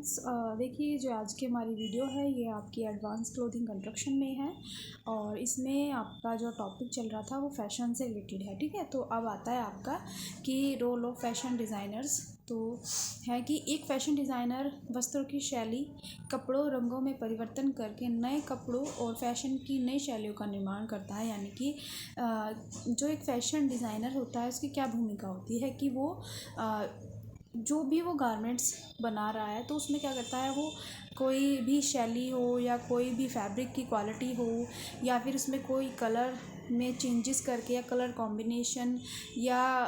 Friends, देखिए जो आज की हमारी वीडियो है ये आपकी एडवांस क्लोथिंग कंस्ट्रक्शन में है। और इसमें आपका जो टॉपिक चल रहा था वो फैशन से रिलेटेड है। ठीक है, तो अब आता है आपका कि रोल ऑफ फैशन डिज़ाइनर्स। तो है कि एक फैशन डिज़ाइनर वस्त्रों की शैली, कपड़ों, रंगों में परिवर्तन करके नए कपड़ों और फैशन की नई शैलियों का निर्माण करता है। यानी कि जो एक फैशन डिज़ाइनर होता है उसकी क्या भूमिका होती है कि वो जो भी वो गारमेंट्स बना रहा है तो उसमें क्या करता है, वो कोई भी शैली हो या कोई भी फैब्रिक की क्वालिटी हो या फिर उसमें कोई कलर में चेंजेस करके या कलर कॉम्बिनेशन या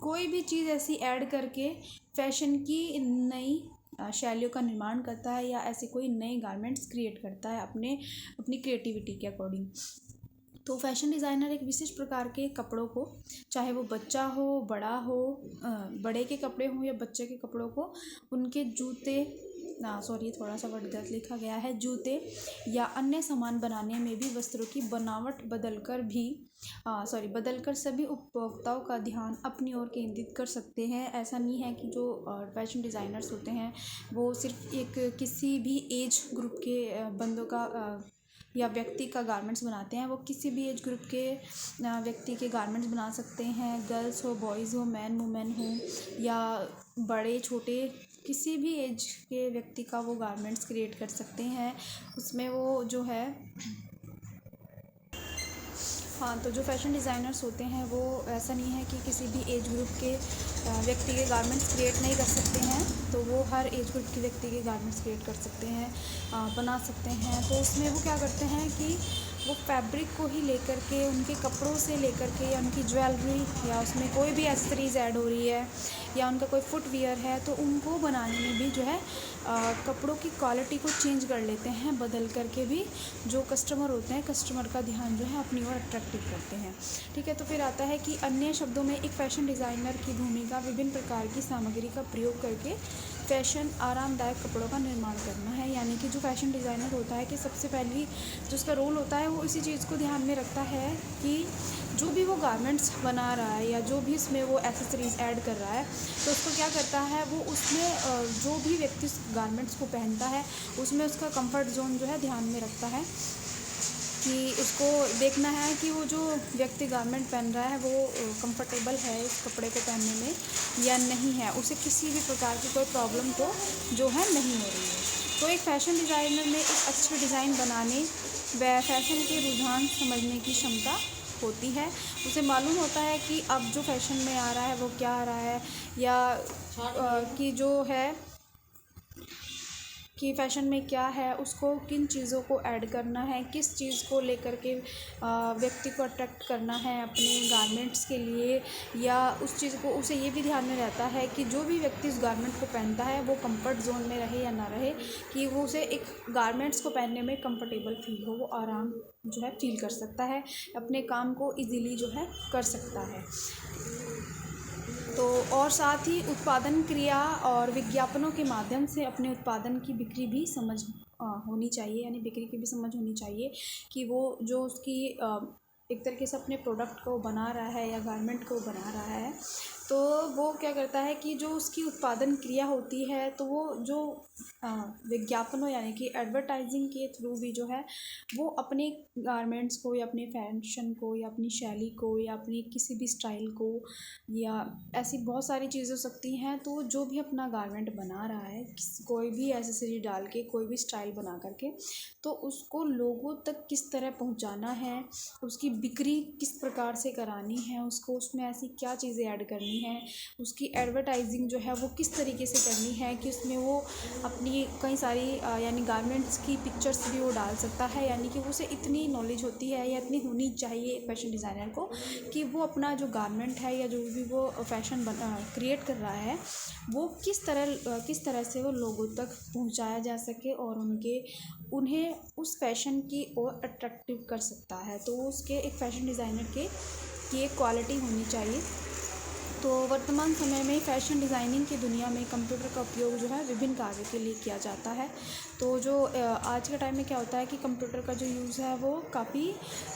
कोई भी चीज़ ऐसी ऐड करके फैशन की नई शैलियों का निर्माण करता है या ऐसे कोई नए गारमेंट्स क्रिएट करता है अपनी क्रिएटिविटी के अकॉर्डिंग। तो फैशन डिज़ाइनर एक विशेष प्रकार के कपड़ों को, चाहे वो बच्चा हो बड़ा हो, बड़े के कपड़े हों या बच्चे के कपड़ों को, उनके जूते सॉरी थोड़ा सा वर्ड गलत लिखा गया है, जूते या अन्य सामान बनाने में भी वस्त्रों की बनावट बदलकर सभी उपभोक्ताओं का ध्यान अपनी ओर केंद्रित कर सकते हैं। ऐसा नहीं है कि जो फैशन डिज़ाइनर्स होते हैं वो सिर्फ एक किसी भी एज ग्रुप के बंदों का या व्यक्ति का गारमेंट्स बनाते हैं। वो किसी भी एज ग्रुप के व्यक्ति के गारमेंट्स बना सकते हैं, गर्ल्स हो, बॉयज़ हो, मैन वुमेन हो या बड़े छोटे किसी भी एज के व्यक्ति का वो गारमेंट्स क्रिएट कर सकते हैं। उसमें वो जो है तो जो फैशन डिज़ाइनर्स होते हैं वो ऐसा नहीं है कि किसी भी एज ग्रुप के व्यक्ति के गारमेंट्स क्रिएट नहीं कर सकते हैं, तो वो हर एज ग्रुप के व्यक्ति के गारमेंट्स क्रिएट कर सकते हैं, बना सकते हैं। तो उसमें वो क्या करते हैं कि वो फैब्रिक को ही लेकर के, उनके कपड़ों से लेकर के या उनकी ज्वेलरी या उसमें कोई भी एक्सेसरीज ऐड हो रही है या उनका कोई फुटवियर है तो उनको बनाने में भी जो है कपड़ों की क्वालिटी को चेंज कर लेते हैं, बदल करके भी जो कस्टमर होते हैं, कस्टमर का ध्यान जो है अपनी ओर अट्रैक्टिव करते हैं। ठीक है, तो फिर आता है कि अन्य शब्दों में एक फैशन डिज़ाइनर की भूमिका विभिन्न प्रकार की सामग्री का प्रयोग करके फैशन आरामदायक कपड़ों का निर्माण करना है। यानी कि जो फैशन डिज़ाइनर होता है कि सबसे पहली जो उसका रोल होता है वो इसी चीज़ को ध्यान में रखता है कि जो भी वो गारमेंट्स बना रहा है या जो भी इसमें वो एक्सेसरीज ऐड कर रहा है तो उसको क्या करता है, वो उसमें जो भी व्यक्ति उस गारमेंट्स को पहनता है उसमें उसका कंफर्ट जोन जो है ध्यान में रखता है कि उसको देखना है कि वो जो व्यक्ति गारमेंट पहन रहा है वो कंफर्टेबल है इस कपड़े को पहनने में या नहीं है, उसे किसी भी प्रकार की कोई प्रॉब्लम तो जो है नहीं हो रही है। तो एक फ़ैशन डिज़ाइनर में एक अच्छे डिज़ाइन बनाने व फैशन के रुझान समझने की क्षमता होती है। उसे मालूम होता है कि अब जो फैशन में आ रहा है वो क्या आ रहा है या कि जो है कि फ़ैशन में क्या है, उसको किन चीज़ों को ऐड करना है, किस चीज़ को लेकर के व्यक्ति को अट्रैक्ट करना है अपने गारमेंट्स के लिए, या उस चीज़ को उसे ये भी ध्यान में रहता है कि जो भी व्यक्ति उस गारमेंट को पहनता है वो कंफर्ट जोन में रहे या ना रहे, कि वो उसे एक गारमेंट्स को पहनने में कंफर्टेबल फील हो, वो आराम जो है फील कर सकता है, अपने काम को ईजीली जो है कर सकता है। तो और साथ ही उत्पादन क्रिया और विज्ञापनों के माध्यम से अपने उत्पादन की बिक्री भी समझ होनी चाहिए, यानी बिक्री की भी समझ होनी चाहिए कि वो जो उसकी एक तरीके से अपने प्रोडक्ट को बना रहा है या गारमेंट को बना रहा है तो वो क्या करता है कि जो उसकी उत्पादन क्रिया होती है तो वो जो विज्ञापनों यानी कि एडवर्टाइजिंग के थ्रू भी जो है वो अपने गारमेंट्स को या अपने फैशन को या अपनी शैली को या अपनी किसी भी स्टाइल को या ऐसी बहुत सारी चीज़ें हो सकती हैं, तो जो भी अपना गारमेंट बना रहा है कोई भी एक्सेसरी डाल के कोई भी स्टाइल बना करके तो उसको लोगों तक किस तरह पहुंचाना है, उसकी बिक्री किस प्रकार से करानी है, उसको उसमें ऐसी क्या चीज़ें ऐड करनी है, उसकी एडवर्टाइजिंग जो है वो किस तरीके से करनी है कि उसमें वो अपनी कई सारी यानी गारमेंट्स की पिक्चर्स भी वो डाल सकता है। यानी कि उसे इतनी नॉलेज होती है या इतनी होनी चाहिए फैशन डिज़ाइनर को कि वो अपना जो गारमेंट है या जो भी वो फैशन क्रिएट कर रहा है वो किस तरह से वो लोगों तक पहुंचाया जा सके और उन्हें उस फैशन की ओर अट्रैक्टिव कर सकता है। तो उसके एक फ़ैशन डिज़ाइनर की एक क्वालिटी होनी चाहिए तो वर्तमान समय में फ़ैशन डिज़ाइनिंग की दुनिया में कंप्यूटर का उपयोग जो है विभिन्न कार्य के लिए किया जाता है। तो जो आज के टाइम में क्या होता है कि कंप्यूटर का जो यूज़ है वो काफ़ी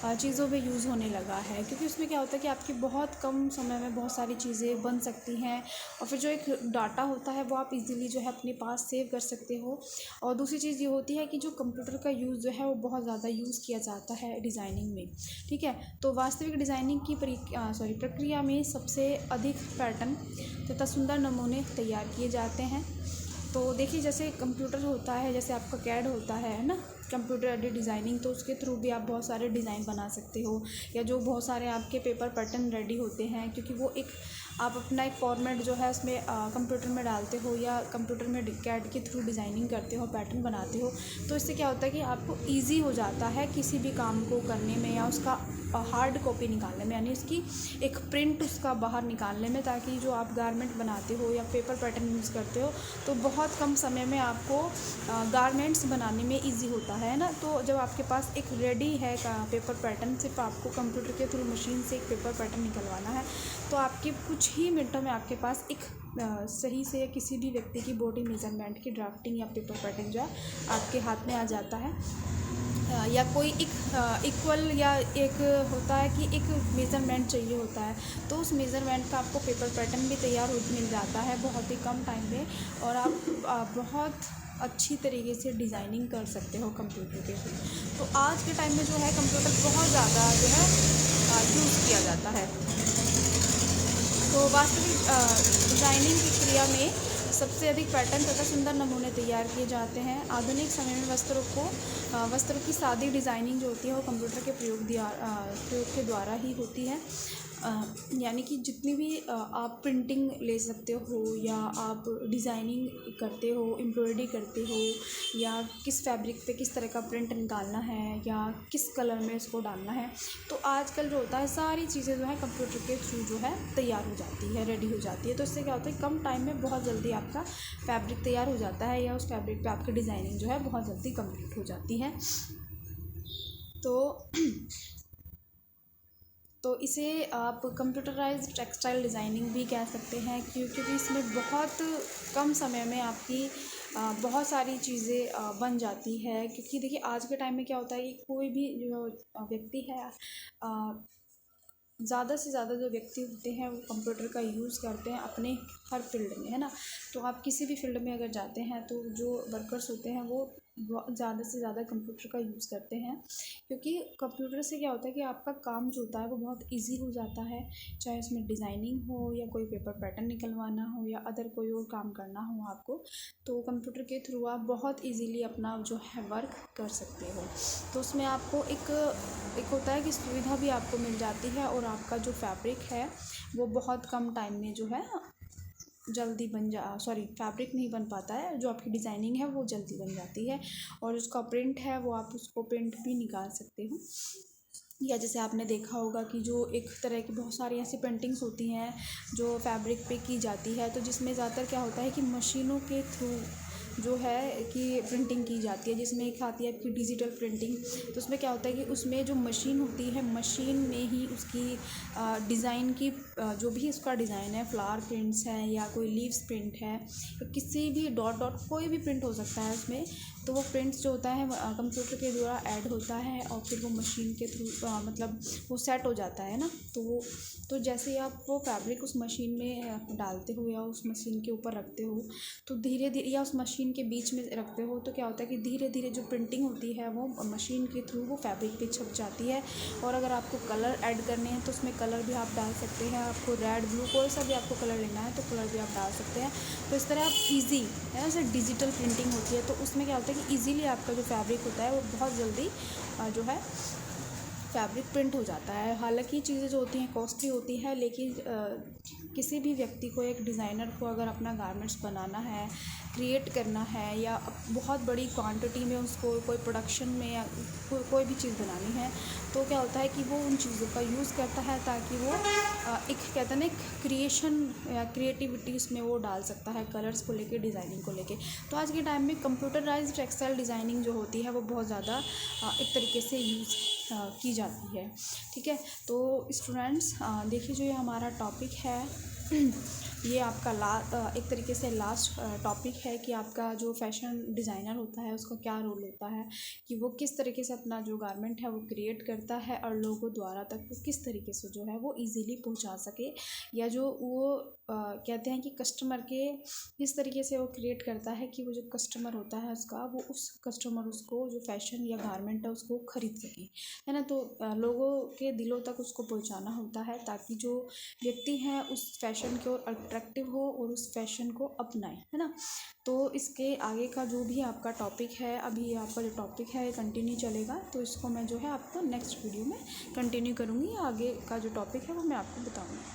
चीज़ों में यूज़ होने लगा है, क्योंकि उसमें क्या होता है कि आपकी बहुत कम समय में बहुत सारी चीज़ें बन सकती हैं, और फिर जो एक डाटा होता है वो आप इजीली जो है अपने पास सेव कर सकते हो। और दूसरी चीज़ ये होती है कि जो कंप्यूटर का यूज़ जो है वो बहुत ज़्यादा यूज़ किया जाता है डिज़ाइनिंग में। ठीक है, तो वास्तविक डिज़ाइनिंग की प्रक्रिया में सबसे अधिक पैटर्न तथा सुंदर नमूने तैयार किए जाते हैं। तो देखिए, जैसे कंप्यूटर होता है, जैसे आपका कैड होता है ना, कंप्यूटर एडेड डिज़ाइनिंग, तो उसके थ्रू भी आप बहुत सारे डिज़ाइन बना सकते हो, या जो बहुत सारे आपके पेपर पैटर्न रेडी होते हैं, क्योंकि वो एक आप अपना एक फॉर्मेट जो है उसमें कंप्यूटर में डालते हो या कंप्यूटर में कैड के थ्रू डिज़ाइनिंग करते हो, पैटर्न बनाते हो। तो इससे क्या होता है कि आपको ईजी हो जाता है किसी भी काम को करने में, या उसका हार्ड कॉपी निकालने में, यानी उसकी एक प्रिंट उसका बाहर निकालने में, ताकि जो आप गारमेंट बनाते हो या पेपर पैटर्न यूज़ करते हो तो बहुत कम समय में आपको गारमेंट्स बनाने में इजी होता है ना। तो जब आपके पास एक रेडी है का पेपर पैटर्न, सिर्फ आपको कंप्यूटर के थ्रू मशीन से एक पेपर पैटर्न निकलवाना है, तो आपके कुछ ही मिनटों में आपके पास एक सही से किसी भी व्यक्ति की बॉडी मेजरमेंट की ड्राफ्टिंग या पेपर पैटर्न जो है आपके हाथ में आ जाता है। या कोई एक इक्वल या एक होता है कि एक मेज़रमेंट चाहिए होता है, तो उस मेज़रमेंट का आपको पेपर पैटर्न भी तैयार हो मिल जाता है बहुत ही कम टाइम में, और आप बहुत अच्छी तरीके से डिज़ाइनिंग कर सकते हो कंप्यूटर के थ्रू। तो आज के टाइम में जो है कंप्यूटर बहुत ज़्यादा जो है यूज़ किया जाता है। तो वास्तविक डिज़ाइनिंग की क्रिया में सबसे अधिक पैटर्न तथा सुंदर नमूने तैयार किए जाते हैं। आधुनिक समय में वस्त्रों की सादी डिज़ाइनिंग जो होती है वो कंप्यूटर के प्रयोग के द्वारा ही होती है। यानी कि जितनी भी आप प्रिंटिंग ले सकते हो, या आप डिज़ाइनिंग करते हो, एम्ब्रॉयडरी करते हो, या किस फैब्रिक पे किस तरह का प्रिंट निकालना है, या किस कलर में इसको डालना है, तो आजकल जो होता है सारी चीज़ें जो है कंप्यूटर के थ्रू जो है तैयार हो जाती है, रेडी हो जाती है। तो इससे क्या होता है, कम टाइम में बहुत जल्दी आपका फैब्रिक तैयार हो जाता है, या उस फैब्रिक पे आपकी डिज़ाइनिंग जो है बहुत जल्दी कंप्लीट हो जाती है। तो तो इसे आप कंप्यूटराइज्ड टेक्सटाइल डिज़ाइनिंग भी कह सकते हैं, क्योंकि इसमें बहुत कम समय में आपकी बहुत सारी चीज़ें बन जाती है। क्योंकि देखिए, आज के टाइम में क्या होता है कि कोई भी जो व्यक्ति है, ज़्यादा से ज़्यादा जो व्यक्ति होते हैं वो कंप्यूटर का यूज़ करते हैं अपने हर फील्ड में, है ना। तो आप किसी भी फील्ड में अगर जाते हैं तो जो वर्कर्स होते हैं वो ज़्यादा से ज़्यादा कंप्यूटर का यूज़ करते हैं, क्योंकि कंप्यूटर से क्या होता है कि आपका काम जो होता है वो बहुत इजी हो जाता है। चाहे उसमें डिज़ाइनिंग हो, या कोई पेपर पैटर्न निकलवाना हो, या अदर कोई और काम करना हो आपको, तो कंप्यूटर के थ्रू आप बहुत इजीली अपना जो है वर्क कर सकते हो। तो उसमें आपको एक होता है कि सुविधा भी आपको मिल जाती है, और आपका जो फैब्रिक है वो बहुत कम टाइम में जो है जल्दी फैब्रिक नहीं बन पाता है, जो आपकी डिज़ाइनिंग है वो जल्दी बन जाती है, और उसका प्रिंट है वो आप उसको प्रिंट भी निकाल सकते हो। या जैसे आपने देखा होगा कि जो एक तरह की बहुत सारी ऐसी पेंटिंग्स होती हैं जो फैब्रिक पे की जाती है, तो जिसमें ज़्यादातर क्या होता है कि मशीनों के थ्रू जो है कि प्रिंटिंग की जाती है, जिसमें एक आती है आपकी डिजिटल प्रिंटिंग। तो उसमें क्या होता है कि उसमें जो मशीन होती है, मशीन में ही उसकी डिज़ाइन की जो भी उसका डिज़ाइन है, फ्लावर प्रिंट्स है या कोई लीव्स प्रिंट है, या किसी भी डॉट डॉट कोई भी प्रिंट हो सकता है उसमें, तो वो प्रिंट्स जो होता है कंप्यूटर के द्वारा ऐड होता है, और फिर वो मशीन के थ्रू मतलब वो सेट हो जाता है ना। तो जैसे ही आप वो फैब्रिक उस मशीन में डालते हो, या उस मशीन के ऊपर रखते हो, तो धीरे धीरे, या उस मशीन के बीच में रखते हो, तो क्या होता है कि धीरे धीरे जो प्रिंटिंग होती है वो मशीन के थ्रू वो फैब्रिक पे छप जाती है। और अगर आपको कलर ऐड करने हैं तो उसमें कलर भी आप डाल सकते हैं। आपको रेड, ब्लू, कोई सा भी आपको कलर लेना है तो कलर भी आप डाल सकते हैं। तो इस तरह आप ईजी है ना, जैसे डिजिटल प्रिंटिंग होती है, तो उसमें क्या होता है कि ईज़िली आपका जो फैब्रिक होता है वो बहुत जल्दी जो है फैब्रिक प्रिंट हो जाता है। हालांकि चीज़ें जो होती हैं कॉस्टली होती है, लेकिन किसी भी व्यक्ति को, एक डिज़ाइनर को अगर अपना गारमेंट्स बनाना है, क्रिएट करना है, या बहुत बड़ी क्वांटिटी में उसको कोई प्रोडक्शन में या कोई भी चीज़ बनानी है, तो क्या होता है कि वो उन चीज़ों का यूज़ करता है, ताकि वो एक कहते हैं ना, एक क्रिएशन या क्रिएटिविटी उसमें वो डाल सकता है, कलर्स को लेके, डिज़ाइनिंग को लेके। तो आज के टाइम में कंप्यूटराइज्ड टेक्सटाइल डिज़ाइनिंग जो होती है वो बहुत ज़्यादा एक तरीके से यूज़ की जाती है। ठीक है, तो स्टूडेंट्स देखिए, जो ये हमारा टॉपिक है ये आपका एक तरीके से लास्ट टॉपिक है कि आपका जो फैशन डिज़ाइनर होता है उसका क्या रोल होता है, कि वो किस तरीके से अपना जो गारमेंट है वो क्रिएट करता है और लोगों द्वारा तक वो किस तरीके से जो है वो इजीली पहुंचा सके, या जो वो कहते हैं कि कस्टमर के किस तरीके से वो क्रिएट करता है कि वो जो कस्टमर होता है उसका, वो उस कस्टमर उसको जो फैशन या गारमेंट है उसको खरीद सके, है ना। तो लोगों के दिलों तक उसको पहुंचाना होता है ताकि जो व्यक्ति हैं उस फैशन की ओर अट्रैक्टिव हो और उस फैशन को अपनाए, है ना। तो इसके आगे का जो भी आपका टॉपिक है, अभी आपका जो टॉपिक है कंटिन्यू चलेगा, तो इसको मैं जो है आपको नेक्स्ट वीडियो में कंटिन्यू करूँगी, आगे का जो टॉपिक है वो मैं आपको बताऊँगी।